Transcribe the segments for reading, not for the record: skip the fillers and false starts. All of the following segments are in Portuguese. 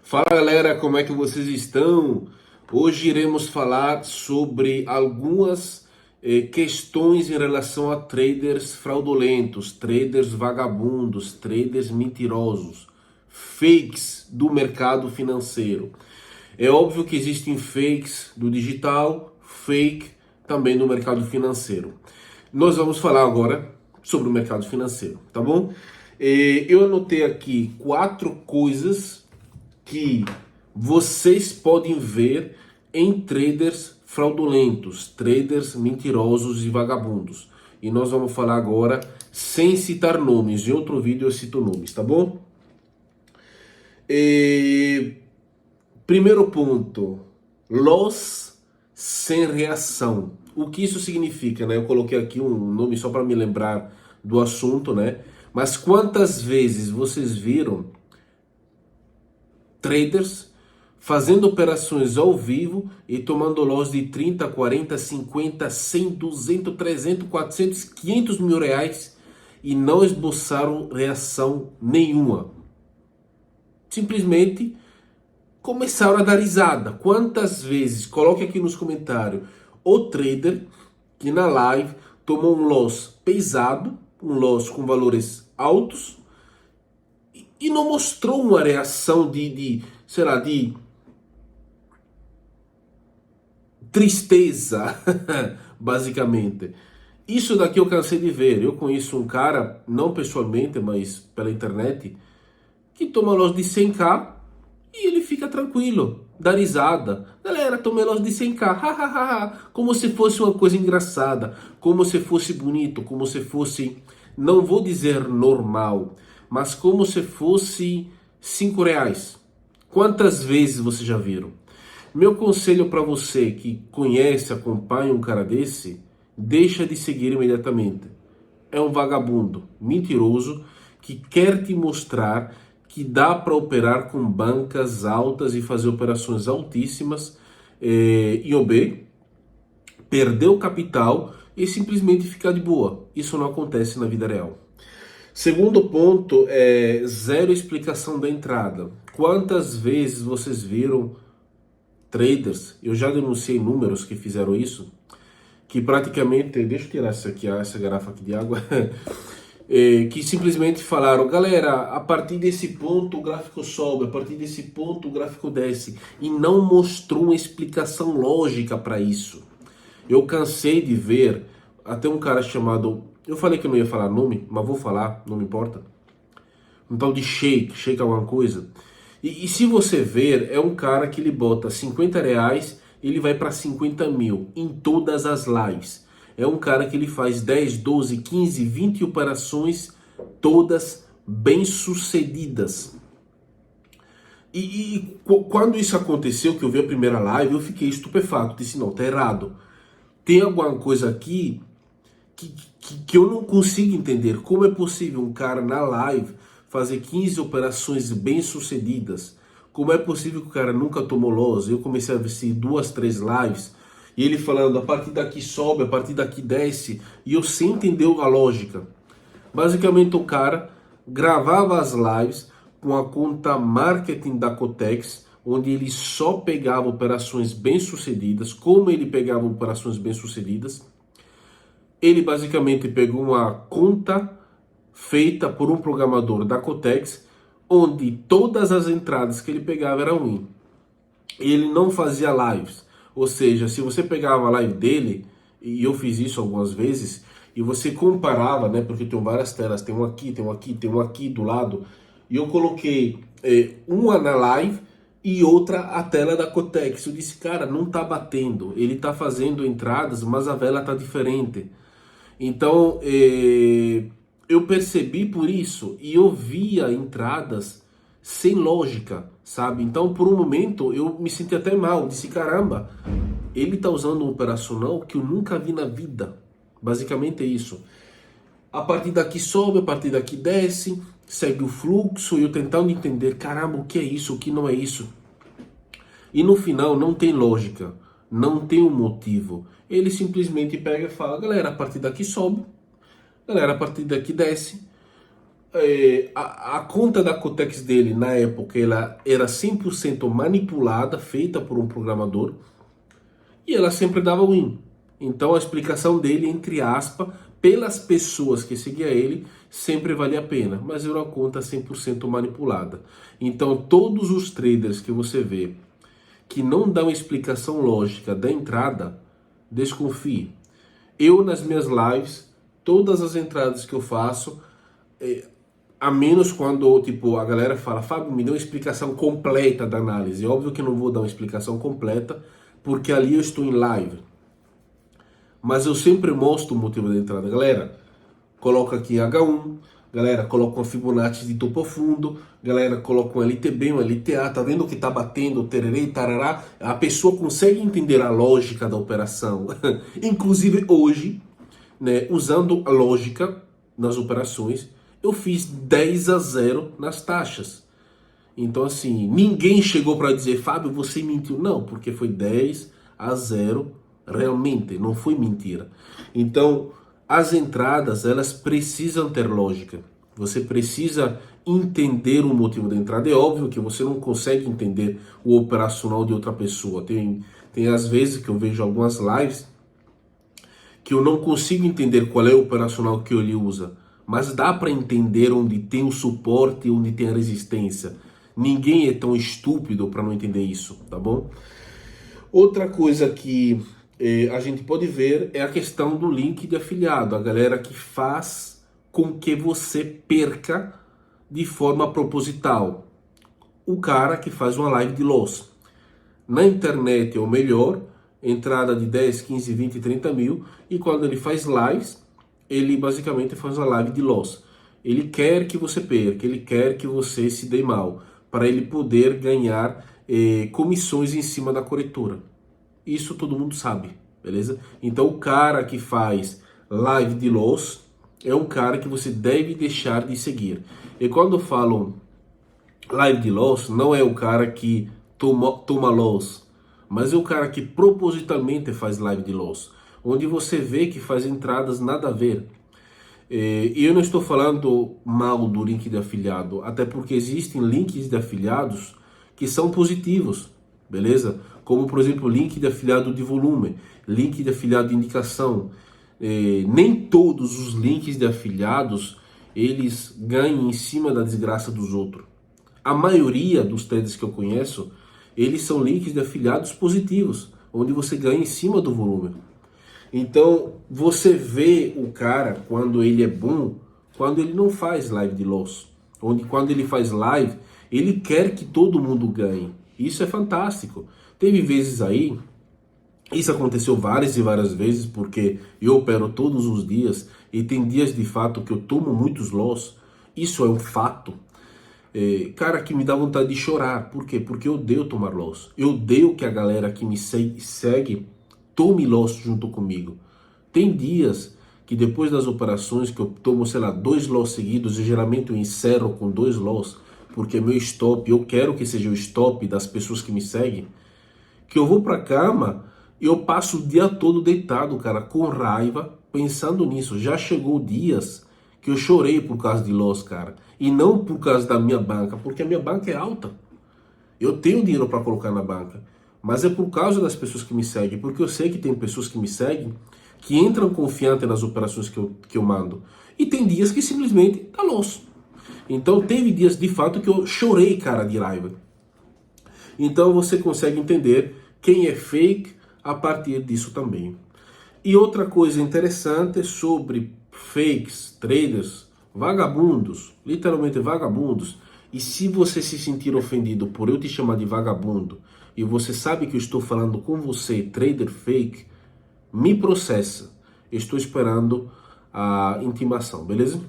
Fala galera, como é que vocês estão? Hoje iremos falar sobre algumas questões em relação a traders fraudulentos, traders vagabundos, traders mentirosos, fakes do mercado financeiro. É óbvio que existem fakes do digital, fake também do mercado financeiro. Nós vamos falar agora sobre o mercado financeiro, tá bom? Eu anotei aqui 4 coisas que vocês podem ver em traders fraudulentos, traders mentirosos e vagabundos. E nós vamos falar agora sem citar nomes. Em outro vídeo eu cito nomes, tá bom? Primeiro ponto, loss sem reação. O que isso significa, né? Eu coloquei aqui um nome só para me lembrar do assunto, né? Mas quantas vezes vocês viram traders fazendo operações ao vivo e tomando loss de 30, 40, 50, 100, 200, 300, 400, 500 mil reais e não esboçaram reação nenhuma? Simplesmente começaram a dar risada. Quantas vezes, coloque aqui nos comentários, o trader que na live tomou um loss pesado, um loss com valores altos, e não mostrou uma reação de tristeza, basicamente. Isso daqui eu cansei de ver. Eu conheço um cara, não pessoalmente, mas pela internet, que toma loss de 100k e ele fica tranquilo, dá risada. Galera, tomei loss de 100k, como se fosse uma coisa engraçada, como se fosse bonito, como se fosse, não vou dizer normal, mas como se fosse 5 reais. Quantas vezes vocês já viram? Meu conselho para você que conhece, acompanha um cara desse, deixa de seguir imediatamente. É um vagabundo, mentiroso, que quer te mostrar que dá para operar com bancas altas e fazer operações altíssimas e perder o capital e simplesmente ficar de boa. Isso não acontece na vida real. Segundo ponto é zero explicação da entrada. Quantas vezes vocês viram traders, eu já denunciei números que fizeram isso, que praticamente, deixa eu tirar essa garrafa aqui de água, que simplesmente falaram, galera, a partir desse ponto o gráfico sobe, a partir desse ponto o gráfico desce, e não mostrou uma explicação lógica para isso. Eu cansei de ver, até um cara chamado, eu falei que eu não ia falar nome, mas vou falar, não me importa, um tal de Sheik alguma coisa. E se você ver, é um cara que ele bota 50 reais, ele vai para 50 mil em todas as lives. É um cara que ele faz 10, 12, 15, 20 operações, todas bem sucedidas. Quando isso aconteceu, que eu vi a primeira live, eu fiquei estupefato, disse, não, tá errado. Tem alguma coisa aqui que eu não consigo entender. Como é possível um cara na live fazer 15 operações bem sucedidas? Como é possível que o cara nunca tomou loss? Eu comecei a assistir 2, 3 lives e ele falando, a partir daqui sobe, a partir daqui desce, e eu sem entender a lógica. Basicamente o cara gravava as lives com a conta marketing da Cotex, onde ele só pegava operações bem sucedidas. Como ele pegava operações bem sucedidas? Ele basicamente pegou uma conta feita por um programador da Cotex, onde todas as entradas que ele pegava eram win. Ele não fazia lives. Ou seja, se você pegava a live dele, e eu fiz isso algumas vezes, e você comparava, né? Porque tem várias telas, tem um aqui, tem um aqui, tem um aqui do lado. E eu coloquei uma na live e outra a tela da Cotex. Eu disse, cara, não tá batendo. Ele tá fazendo entradas, mas a vela tá diferente. Então, eu percebi por isso e eu via entradas sem lógica, sabe? Então, por um momento, eu me senti até mal. Disse, caramba, ele tá usando um operacional que eu nunca vi na vida. Basicamente é isso. A partir daqui sobe, a partir daqui desce, segue o fluxo, e eu tentando entender, caramba, o que é isso, o que não é isso. E no final não tem lógica, não tem um motivo. Ele simplesmente pega e fala, galera, a partir daqui sobe, galera, a partir daqui desce. a conta da Cotex dele, na época, ela era 100% manipulada, feita por um programador, e ela sempre dava win. Então a explicação dele, entre aspas, pelas pessoas que seguiam ele, sempre valia a pena, mas era uma conta 100% manipulada. Então todos os traders que você vê que não dão explicação lógica da entrada, desconfie. Eu, nas minhas lives, todas as entradas que eu faço, a menos quando tipo, a galera fala, Fábio, me dê uma explicação completa da análise. Óbvio que eu não vou dar uma explicação completa, porque ali eu estou em live. Mas eu sempre mostro o motivo da entrada. Galera, coloca aqui H1, galera, coloca uma Fibonacci de topo fundo, galera, coloca um LTB, um LTA, tá vendo que tá batendo, tererê, tarará. A pessoa consegue entender a lógica da operação. Inclusive hoje, né, usando a lógica nas operações, eu fiz 10-0 nas taxas. Então assim, ninguém chegou para dizer, Fábio, você mentiu. Não, porque foi 10-0 realmente, não foi mentira. Então, as entradas, elas precisam ter lógica. Você precisa entender o motivo da entrada. É óbvio que você não consegue entender o operacional de outra pessoa. Tem às vezes que eu vejo algumas lives que eu não consigo entender qual é o operacional que ele usa, mas dá para entender onde tem o suporte e onde tem a resistência. Ninguém é tão estúpido para não entender isso, tá bom? Outra coisa que a gente pode ver é a questão do link de afiliado, a galera que faz com que você perca de forma proposital. O cara que faz uma live de loss. Na internet é o melhor, entrada de 10, 15, 20, 30 mil, e quando ele faz lives, ele basicamente faz uma live de loss. Ele quer que você perca, ele quer que você se dê mal, para ele poder ganhar comissões em cima da corretora. Isso todo mundo sabe, beleza? Então o cara que faz live de loss é um cara que você deve deixar de seguir. E quando eu falo live de loss, não é o cara que toma loss, mas é o cara que propositalmente faz live de loss, onde você vê que faz entradas nada a ver. E eu não estou falando mal do link de afiliado, até porque existem links de afiliados que são positivos, beleza? Como, por exemplo, link de afiliado de volume, link de afiliado de indicação. Nem todos os links de afiliados, eles ganham em cima da desgraça dos outros. A maioria dos traders que eu conheço, eles são links de afiliados positivos, onde você ganha em cima do volume. Então, você vê o cara quando ele é bom, quando ele não faz live de loss. Onde quando ele faz live, ele quer que todo mundo ganhe. Isso é fantástico. Teve vezes aí, isso aconteceu várias e várias vezes, porque eu opero todos os dias, e tem dias de fato que eu tomo muitos loss. Isso é um fato. Cara, que me dá vontade de chorar. Por quê? Porque eu odeio tomar loss. Eu odeio que a galera que me segue tome loss junto comigo. Tem dias que depois das operações que eu tomo, sei lá, 2 loss seguidos, e geralmente eu encerro com 2 loss, porque meu stop, eu quero que seja o stop das pessoas que me seguem, que eu vou pra cama e eu passo o dia todo deitado, cara, com raiva, pensando nisso. Já chegou dias que eu chorei por causa de loss, cara. E não por causa da minha banca, porque a minha banca é alta. Eu tenho dinheiro para colocar na banca. Mas é por causa das pessoas que me seguem. Porque eu sei que tem pessoas que me seguem que entram confiantes nas operações que eu mando. E tem dias que simplesmente dá loss. Então teve dias de fato que eu chorei, cara, de raiva. Então você consegue entender quem é fake a partir disso também. E outra coisa interessante sobre fakes, traders, vagabundos, literalmente vagabundos. E se você se sentir ofendido por eu te chamar de vagabundo, e você sabe que eu estou falando com você, trader fake, me processa. Estou esperando a intimação, beleza?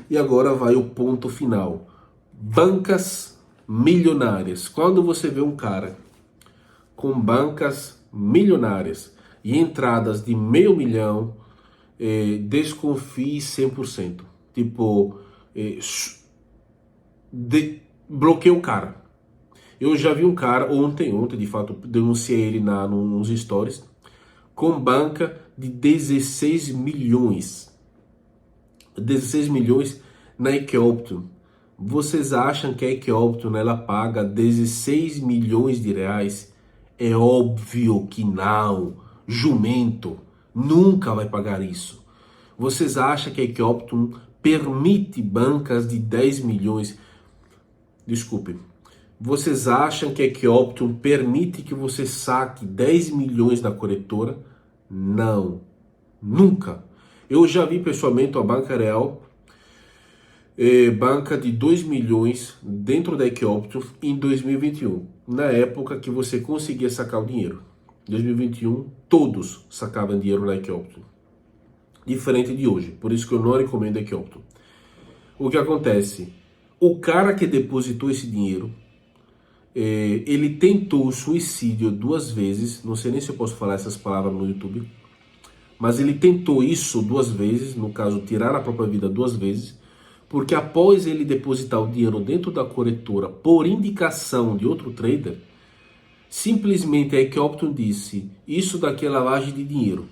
E agora vai o ponto final. Bancas milionárias. Quando você vê um cara com bancas milionárias e entradas de $500 mil, desconfie 100%. Tipo, bloqueia o cara. Eu já vi um cara, ontem de fato, denunciei ele nos stories, com banca de 16 milhões. 16 milhões na Equopton. Vocês acham que a Equopton ela paga 16 milhões de reais? É óbvio que não. Jumento nunca vai pagar isso. Vocês acham que a Equopton permite bancas de 10 milhões? Desculpe. Vocês acham que a Equopton permite que você saque 10 milhões da corretora? Não. Nunca. Eu já vi pessoalmente a Banca Real, banca de 2 milhões dentro da Equopton em 2021, na época que você conseguia sacar o dinheiro. Em 2021, todos sacavam dinheiro na Equopton. Diferente de hoje, por isso que eu não recomendo a Equopton. O que acontece? O cara que depositou esse dinheiro, ele tentou o suicídio 2 vezes, não sei nem se eu posso falar essas palavras no YouTube, mas ele tentou isso 2 vezes, no caso, tirar a própria vida 2 vezes, porque após ele depositar o dinheiro dentro da corretora por indicação de outro trader, simplesmente a Equopton disse, isso daqui é lavagem de dinheiro.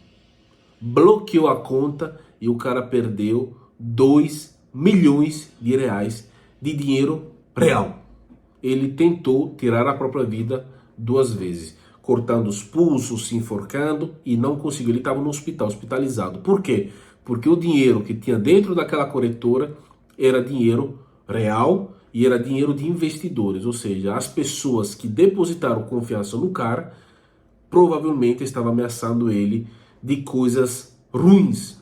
Bloqueou a conta e o cara perdeu 2 milhões de reais de dinheiro real. Ele tentou tirar a própria vida 2 vezes, cortando os pulsos, se enforcando e não conseguiu. Ele estava no hospital, hospitalizado. Por quê? Porque o dinheiro que tinha dentro daquela corretora era dinheiro real e era dinheiro de investidores, ou seja, as pessoas que depositaram confiança no cara provavelmente estavam ameaçando ele de coisas ruins.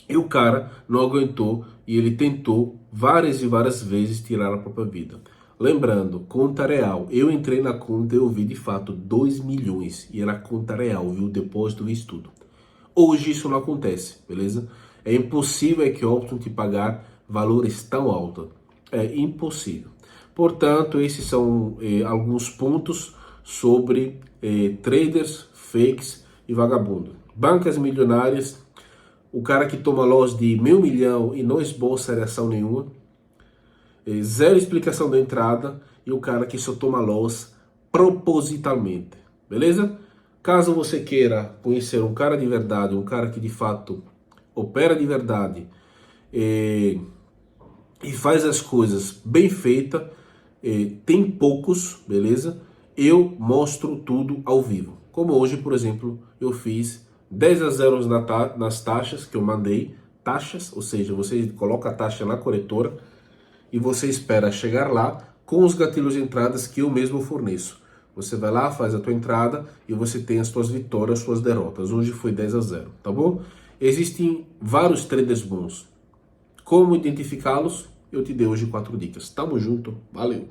E o cara não aguentou e ele tentou várias e várias vezes tirar a própria vida. Lembrando, conta real. Eu entrei na conta e eu vi de fato 2 milhões. E era conta real, viu? O depósito, vi tudo. Hoje isso não acontece, beleza? É impossível a Equopton te pagar valores tão altos. É impossível. Portanto, esses são alguns pontos sobre traders, fakes e vagabundo. Bancas milionárias, o cara que toma loss de 1.000 milhões e não esboça reação nenhuma, zero explicação da entrada, e o cara que só toma loss propositalmente, beleza? Caso você queira conhecer um cara de verdade, um cara que de fato opera de verdade e faz as coisas bem feitas, tem poucos, beleza? Eu mostro tudo ao vivo. Como hoje, por exemplo, eu fiz 10-0 nas taxas que eu mandei, taxas, ou seja, você coloca a taxa na corretora e você espera chegar lá com os gatilhos de entradas que eu mesmo forneço. Você vai lá, faz a tua entrada e você tem as tuas vitórias, as suas derrotas. Hoje foi 10-0, tá bom? Existem vários traders bons. Como identificá-los? Eu te dei hoje 4 dicas. Tamo junto, valeu!